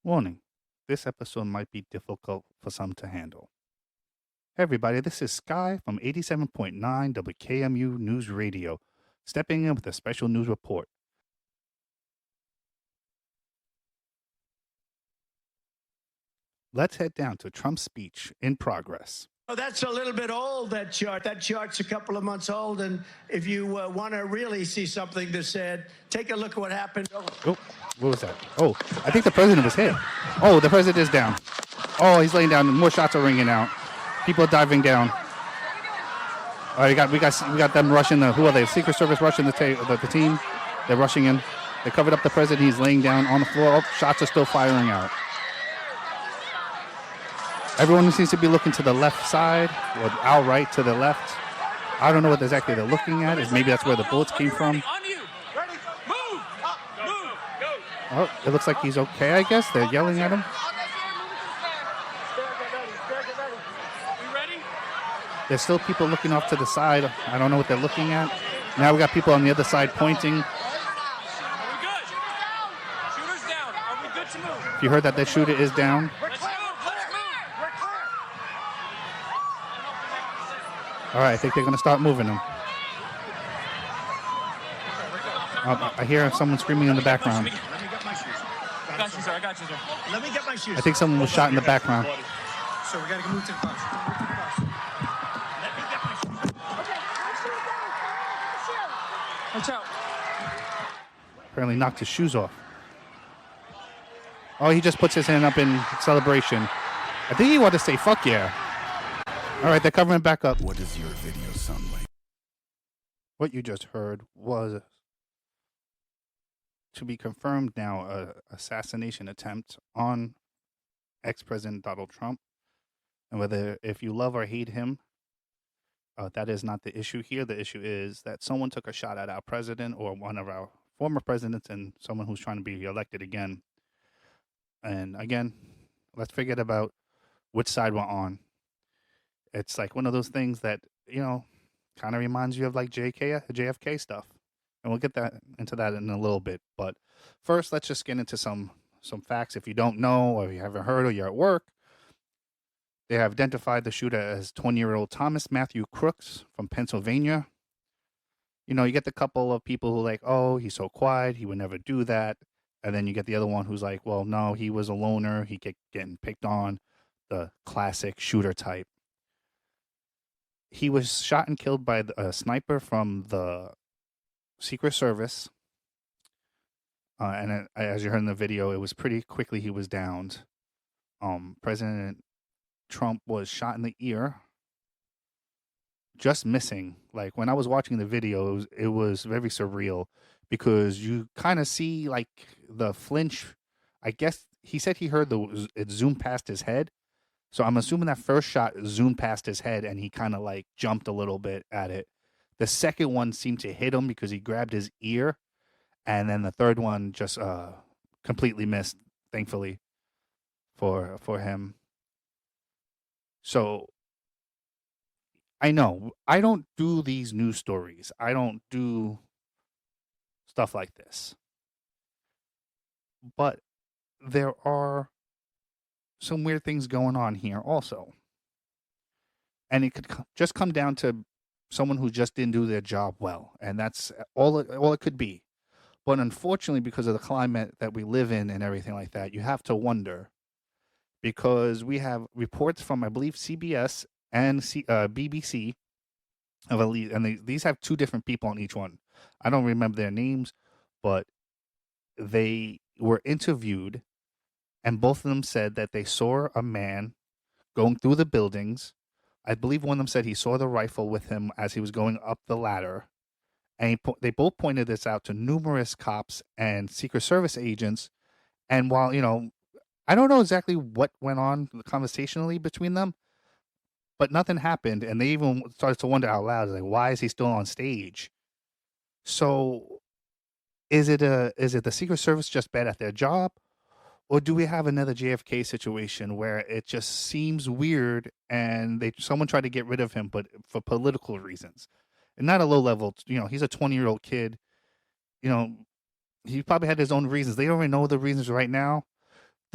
Warning: this episode might be difficult for some to handle. Hey everybody, this is Sky from 87.9 WKMU News Radio, stepping in with a special news report. Let's head down to Trump's speech in progress. Oh, that's a little bit old, that chart. That chart's a couple of months old. And if you want to really see something that said, take a look at what happened. Oh, what was that? Oh, I think the president was hit. Oh, the president is down. Oh, he's laying down. More shots are ringing out. People are diving down. All right, we got them rushing. Who are they? Secret Service rushing the team. They're rushing him. They covered up the president. He's laying down on the floor. Oh, shots are still firing out. Everyone seems to be looking to the left side, or our right to the left. I don't know what exactly they're looking at. Maybe that's where the bullets came from. Oh, it looks like he's okay, I guess. They're yelling at him. There's still people looking off to the side. I don't know what they're looking at. Now we got people on the other side pointing. If you heard that, the shooter is down. All right, I think they're going to start moving them. I hear someone screaming in the background. I got you, sir. Let me get my shoes. I think someone was shot in the background. So we got to move to the bus. Watch out. Apparently knocked his shoes off. Oh, he just puts his hand up in celebration. I think he wanted to say, fuck yeah. All right, they're covering back up. What does your video sound like? What you just heard was, to be confirmed now, an assassination attempt on ex-President Donald Trump. And whether if you love or hate him, that is not the issue here. The issue is that someone took a shot at our president or one of our former presidents and someone who's trying to be elected again. And again, let's forget about which side we're on. It's like one of those things that, kind of reminds you of like JFK stuff. And we'll get into that in a little bit. But first, let's just get into some facts. If you don't know or you haven't heard or you're at work, they have identified the shooter as 20-year-old Thomas Matthew Crooks from Pennsylvania. You get the couple of people who are like, oh, he's so quiet, he would never do that. And then you get the other one who's like, well, no, he was a loner, he kept getting picked on, the classic shooter type. He was shot and killed by a sniper from the Secret Service. And as you heard in the video, it was pretty quickly he was downed. President Trump was shot in the ear, just missing. Like when I was watching the video, it was very surreal because you kind of see like the flinch. I guess he said he heard it zoom past his head. So I'm assuming that first shot zoomed past his head and he kind of like jumped a little bit at it. The second one seemed to hit him because he grabbed his ear. And then the third one just completely missed, thankfully, for him. So I know I don't do these news stories. I don't do stuff like this. But there are some weird things going on here also. And it could just come down to someone who just didn't do their job well. And that's all it could be. But unfortunately, because of the climate that we live in and everything like that, you have to wonder. Because we have reports from, I believe, CBS and BBC, and these have two different people on each one. I don't remember their names, but they were interviewed, and both of them said that they saw a man going through the buildings. I believe one of them said he saw the rifle with him as he was going up the ladder. And they both pointed this out to numerous cops and Secret Service agents. And while, I don't know exactly what went on conversationally between them, but nothing happened. And they even started to wonder out loud, like, why is he still on stage? So is it the Secret Service just bad at their job? Or do we have another JFK situation where it just seems weird and someone tried to get rid of him, but for political reasons? And not a low level, he's a 20-year-old kid. He probably had his own reasons. They don't even know the reasons right now.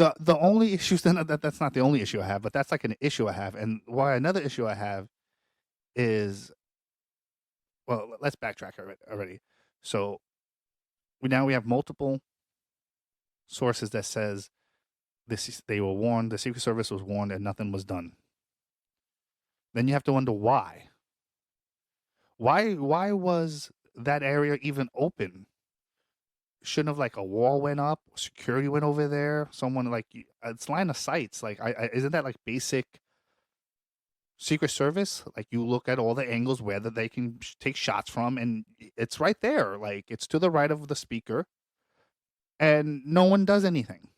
The only issues that's not the only issue I have, but that's like an issue I have, and why another issue I have is, well, let's backtrack already. So we have multiple sources that says they were warned, the Secret Service was warned, and nothing was done. Then you have to wonder why. Why was that area even open? Shouldn't have like a wall went up, security went over there, someone like it's line of sights. Like isn't that like basic Secret Service? Like you look at all the angles where that they can take shots from, and it's right there. Like it's to the right of the speaker, and no one does anything.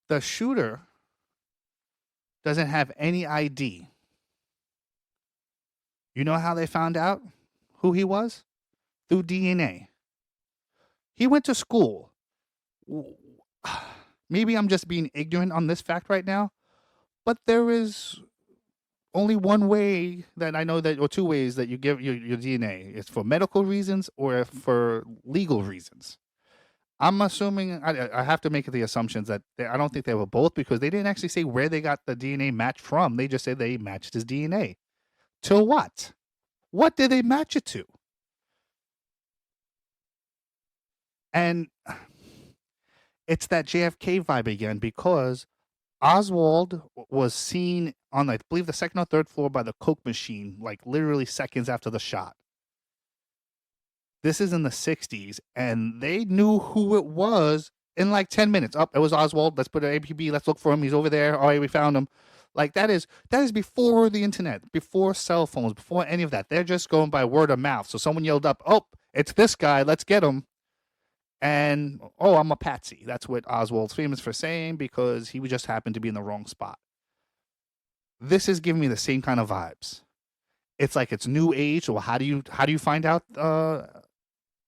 The shooter doesn't have any ID. You know how they found out who he was? Through DNA. He went to school. Maybe I'm just being ignorant on this fact right now, but there is only one way that I know that, or two ways that you give your DNA. It's for medical reasons or for legal reasons. I'm assuming, I have to make the assumptions that I don't think they were both, because they didn't actually say where they got the DNA match from. They just said they matched his DNA. To what? What did they match it to? And it's that JFK vibe again, because Oswald was seen on, I believe, the second or third floor by the Coke machine, like literally seconds after the shot. This is in the 60s, and they knew who it was in like 10 minutes. Oh, it was Oswald. Let's put an APB. Let's look for him. He's over there. All right, we found him. Like that is before the internet, before cell phones, before any of that. They're just going by word of mouth. So someone yelled up, "Oh, it's this guy. Let's get him." And, oh, I'm a patsy. That's what Oswald's famous for saying, because he just happened to be in the wrong spot. This is giving me the same kind of vibes. It's like it's new age. Well, how do you find out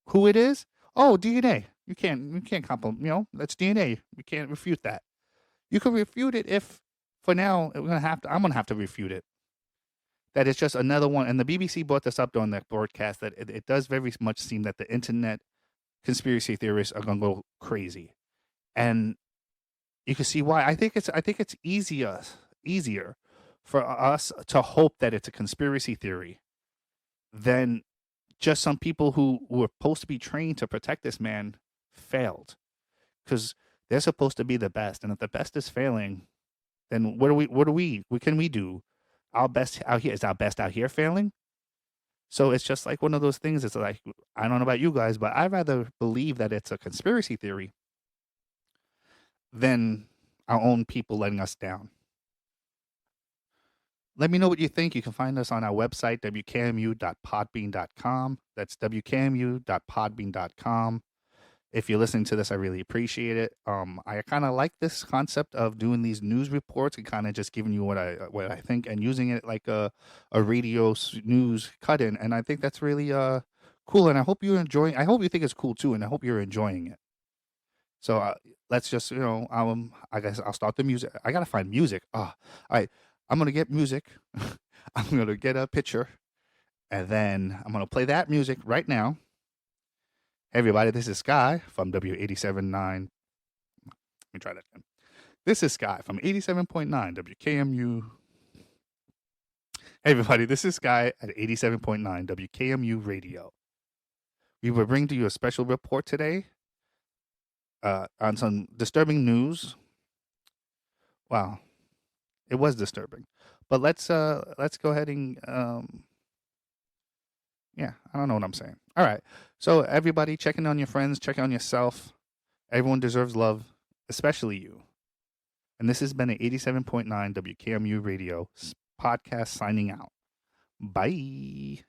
who it is? Oh, DNA. You can't compliment. That's DNA. You can't refute that. You can refute it if, for now, I'm gonna have to refute it. That it's just another one. And the BBC brought this up during that broadcast, that it does very much seem that the internet conspiracy theorists are going to go crazy, and you can see why. I think it's easier for us to hope that it's a conspiracy theory than just some people who were supposed to be trained to protect this man failed, because they're supposed to be the best, and if the best is failing, then what can we do? Our best out here, is our best out here failing? So it's just like one of those things. It's like, I don't know about you guys, but I'd rather believe that it's a conspiracy theory than our own people letting us down. Let me know what you think. You can find us on our website, wkmu.podbean.com. That's wkmu.podbean.com. If you're listening to this, I really appreciate it. I kind of like this concept of doing these news reports and kind of just giving you what I think, and using it like a radio news cut-in. And I think that's really cool. And I hope you're enjoying. I hope you think it's cool too, and I hope you're enjoying it. So let's just, I guess I'll start the music. I gotta find music. All right, I'm gonna get music. I'm gonna get a picture, and then I'm gonna play that music right now. Hey everybody, this is Sky from W87.9. Let me try that again. This is Sky from 87.9 WKMU. Hey everybody, this is Sky at 87.9 WKMU Radio. We will bring to you a special report today on some disturbing news. Wow, it was disturbing, but let's go ahead and yeah, I don't know what I'm saying. All right. So everybody, checking on your friends, checking on yourself. Everyone deserves love, especially you. And this has been an 87.9 WKMU Radio podcast signing out. Bye.